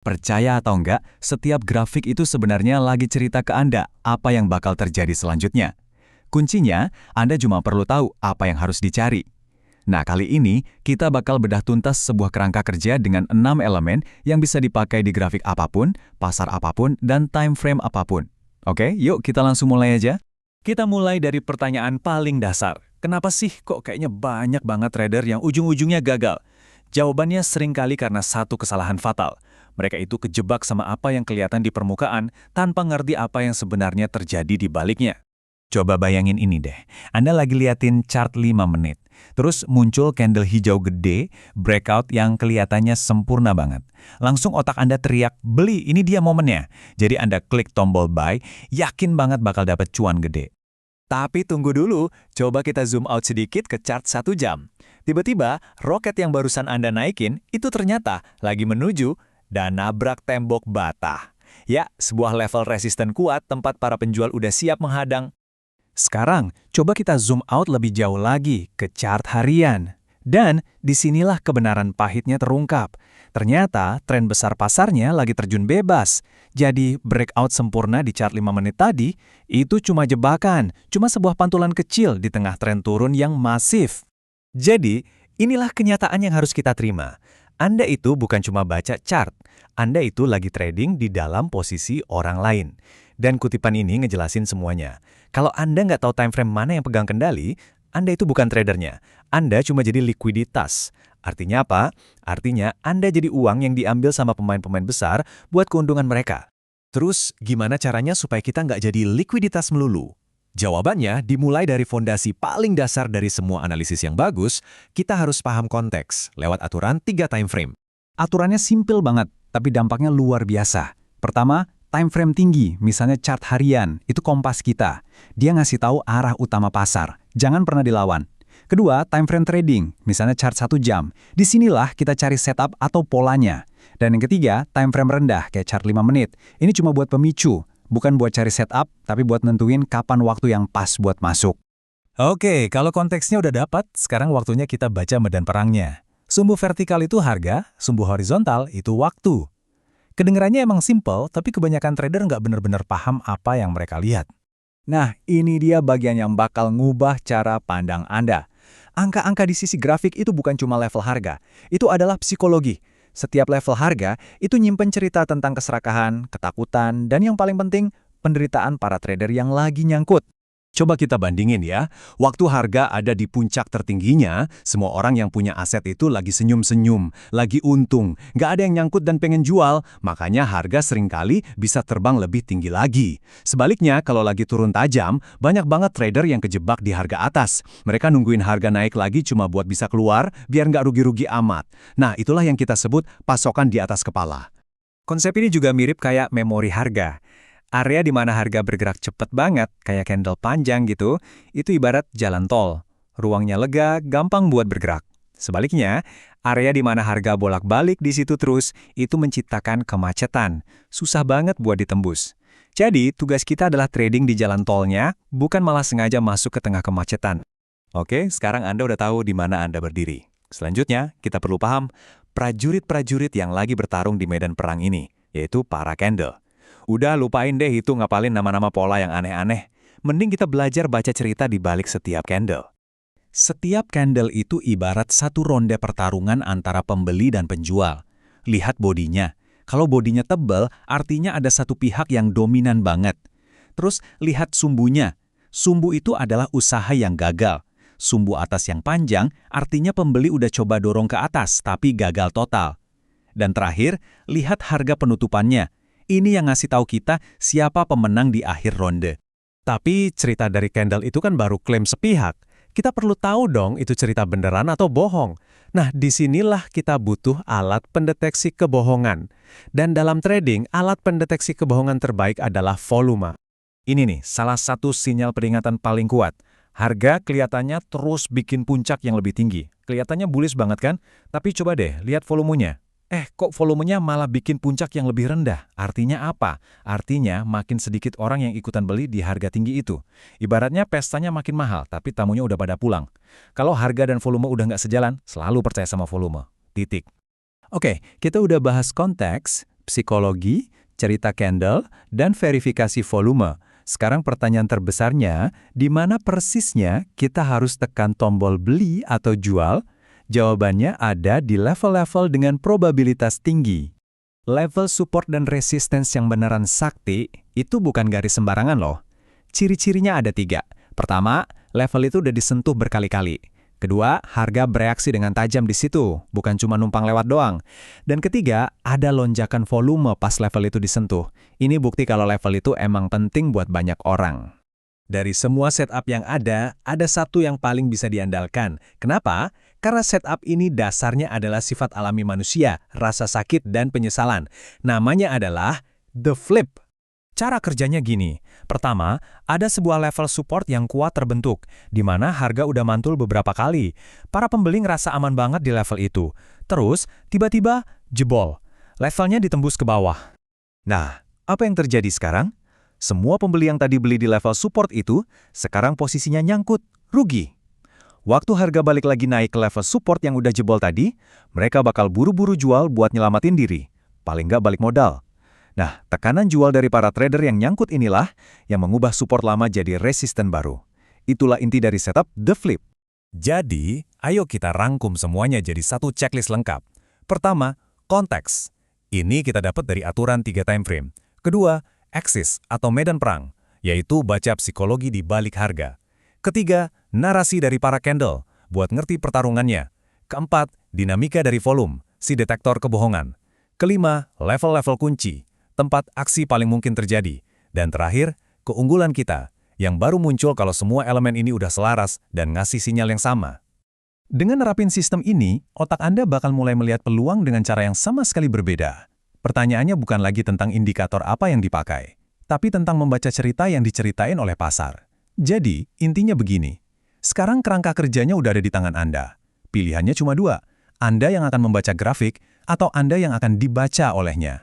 Percaya atau enggak, setiap grafik itu sebenarnya lagi cerita ke Anda apa yang bakal terjadi selanjutnya. Kuncinya, Anda cuma perlu tahu apa yang harus dicari. Nah, kali ini kita bakal bedah tuntas sebuah kerangka kerja dengan 6 elemen yang bisa dipakai di grafik apapun, pasar apapun, dan time frame apapun. Oke, yuk kita langsung mulai aja. Kita mulai dari pertanyaan paling dasar. Kenapa sih kok kayaknya banyak banget trader yang ujung-ujungnya gagal? Jawabannya seringkali karena satu kesalahan fatal. Mereka itu kejebak sama apa yang kelihatan di permukaan tanpa ngerti apa yang sebenarnya terjadi di baliknya. Coba bayangin ini deh, Anda lagi liatin chart 5 menit. Terus muncul candle hijau gede, breakout yang kelihatannya sempurna banget. Langsung otak Anda teriak, beli, ini dia momennya. Jadi Anda klik tombol buy, yakin banget bakal dapat cuan gede. Tapi tunggu dulu, coba kita zoom out sedikit ke chart 1 jam. Tiba-tiba, roket yang barusan Anda naikin itu ternyata lagi menuju dan nabrak tembok bata. Ya, sebuah level resisten kuat tempat para penjual udah siap menghadang. Sekarang, coba kita zoom out lebih jauh lagi ke chart harian. Dan disinilah kebenaran pahitnya terungkap. Ternyata tren besar pasarnya lagi terjun bebas. Jadi breakout sempurna di chart 5 menit tadi, itu cuma jebakan, cuma sebuah pantulan kecil di tengah tren turun yang masif. Jadi, inilah kenyataan yang harus kita terima. Anda itu bukan cuma baca chart, Anda itu lagi trading di dalam posisi orang lain. Dan kutipan ini ngejelasin semuanya. Kalau Anda nggak tahu time frame mana yang pegang kendali, Anda itu bukan tradernya. Anda cuma jadi likuiditas. Artinya apa? Artinya Anda jadi uang yang diambil sama pemain-pemain besar buat keuntungan mereka. Terus, gimana caranya supaya kita nggak jadi likuiditas melulu? Jawabannya dimulai dari fondasi paling dasar dari semua analisis yang bagus, kita harus paham konteks lewat aturan 3 time frame. Aturannya simpel banget, tapi dampaknya luar biasa. Pertama, time frame tinggi, misalnya chart harian, itu kompas kita. Dia ngasih tahu arah utama pasar, jangan pernah dilawan. Kedua, time frame trading, misalnya chart 1 jam. Disinilah kita cari setup atau polanya. Dan yang ketiga, time frame rendah, kayak chart 5 menit. Ini cuma buat pemicu. Bukan buat cari setup, tapi buat nentuin kapan waktu yang pas buat masuk. Oke, kalau konteksnya udah dapat, sekarang waktunya kita baca medan perangnya. Sumbu vertikal itu harga, sumbu horizontal itu waktu. Kedengarannya emang simple, tapi kebanyakan trader nggak benar-benar paham apa yang mereka lihat. Nah, ini dia bagian yang bakal ngubah cara pandang Anda. Angka-angka di sisi grafik itu bukan cuma level harga, itu adalah psikologi. Setiap level harga itu nyimpen cerita tentang keserakahan, ketakutan, dan yang paling penting, penderitaan para trader yang lagi nyangkut. Coba kita bandingin ya, waktu harga ada di puncak tertingginya, semua orang yang punya aset itu lagi senyum-senyum, lagi untung, nggak ada yang nyangkut dan pengen jual, makanya harga seringkali bisa terbang lebih tinggi lagi. Sebaliknya, kalau lagi turun tajam, banyak banget trader yang kejebak di harga atas. Mereka nungguin harga naik lagi cuma buat bisa keluar, biar nggak rugi-rugi amat. Nah, itulah yang kita sebut pasokan di atas kepala. Konsep ini juga mirip kayak memori harga. Area di mana harga bergerak cepat banget, kayak candle panjang gitu, itu ibarat jalan tol. Ruangnya lega, gampang buat bergerak. Sebaliknya, area di mana harga bolak-balik di situ terus, itu menciptakan kemacetan. Susah banget buat ditembus. Jadi, tugas kita adalah trading di jalan tolnya, bukan malah sengaja masuk ke tengah kemacetan. Oke, sekarang Anda udah tahu di mana Anda berdiri. Selanjutnya, kita perlu paham prajurit-prajurit yang lagi bertarung di medan perang ini, yaitu para candle. Udah lupain deh itu ngapalin nama-nama pola yang aneh-aneh. Mending kita belajar baca cerita di balik setiap candle. Setiap candle itu ibarat satu ronde pertarungan antara pembeli dan penjual. Lihat bodinya. Kalau bodinya tebal, artinya ada satu pihak yang dominan banget. Terus lihat sumbunya. Sumbu itu adalah usaha yang gagal. Sumbu atas yang panjang, artinya pembeli udah coba dorong ke atas, tapi gagal total. Dan terakhir, lihat harga penutupannya. Ini yang ngasih tahu kita siapa pemenang di akhir ronde. Tapi cerita dari candle itu kan baru klaim sepihak. Kita perlu tahu dong itu cerita beneran atau bohong. Nah, disinilah kita butuh alat pendeteksi kebohongan. Dan dalam trading, alat pendeteksi kebohongan terbaik adalah volume. Ini nih, salah satu sinyal peringatan paling kuat. Harga kelihatannya terus bikin puncak yang lebih tinggi. Kelihatannya bullish banget kan? Tapi coba deh, lihat volumenya. Kok volumenya malah bikin puncak yang lebih rendah? Artinya apa? Artinya makin sedikit orang yang ikutan beli di harga tinggi itu. Ibaratnya pestanya makin mahal, tapi tamunya udah pada pulang. Kalau harga dan volume udah nggak sejalan, selalu percaya sama volume. Titik. Oke, kita udah bahas konteks, psikologi, cerita candle, dan verifikasi volume. Sekarang pertanyaan terbesarnya, di mana persisnya kita harus tekan tombol beli atau jual? Jawabannya ada di level-level dengan probabilitas tinggi. Level support dan resistance yang beneran sakti, itu bukan garis sembarangan loh. Ciri-cirinya ada 3. Pertama, level itu udah disentuh berkali-kali. Kedua, harga bereaksi dengan tajam di situ, bukan cuma numpang lewat doang. Dan ketiga, ada lonjakan volume pas level itu disentuh. Ini bukti kalau level itu emang penting buat banyak orang. Dari semua setup yang ada satu yang paling bisa diandalkan. Kenapa? Karena setup ini dasarnya adalah sifat alami manusia, rasa sakit dan penyesalan. Namanya adalah the flip. Cara kerjanya gini. Pertama, ada sebuah level support yang kuat terbentuk, di mana harga udah mantul beberapa kali. Para pembeli ngerasa aman banget di level itu. Terus, tiba-tiba jebol. Levelnya ditembus ke bawah. Nah, apa yang terjadi sekarang? Semua pembeli yang tadi beli di level support itu, sekarang posisinya nyangkut, rugi. Waktu harga balik lagi naik ke level support yang udah jebol tadi, mereka bakal buru-buru jual buat nyelamatin diri. Paling nggak balik modal. Nah, tekanan jual dari para trader yang nyangkut inilah yang mengubah support lama jadi resisten baru. Itulah inti dari setup The Flip. Jadi, ayo kita rangkum semuanya jadi satu checklist lengkap. Pertama, konteks. Ini kita dapat dari aturan 3 time frame. Kedua, axis atau medan perang, yaitu baca psikologi di balik harga. Ketiga, narasi dari para candle, buat ngerti pertarungannya. Keempat, dinamika dari volume, si detektor kebohongan. Kelima, level-level kunci, tempat aksi paling mungkin terjadi. Dan terakhir, keunggulan kita, yang baru muncul kalau semua elemen ini udah selaras dan ngasih sinyal yang sama. Dengan nerapin sistem ini, otak Anda bakal mulai melihat peluang dengan cara yang sama sekali berbeda. Pertanyaannya bukan lagi tentang indikator apa yang dipakai, tapi tentang membaca cerita yang diceritain oleh pasar. Jadi, intinya begini. Sekarang kerangka kerjanya udah ada di tangan Anda. Pilihannya cuma 2. Anda yang akan membaca grafik, atau Anda yang akan dibaca olehnya.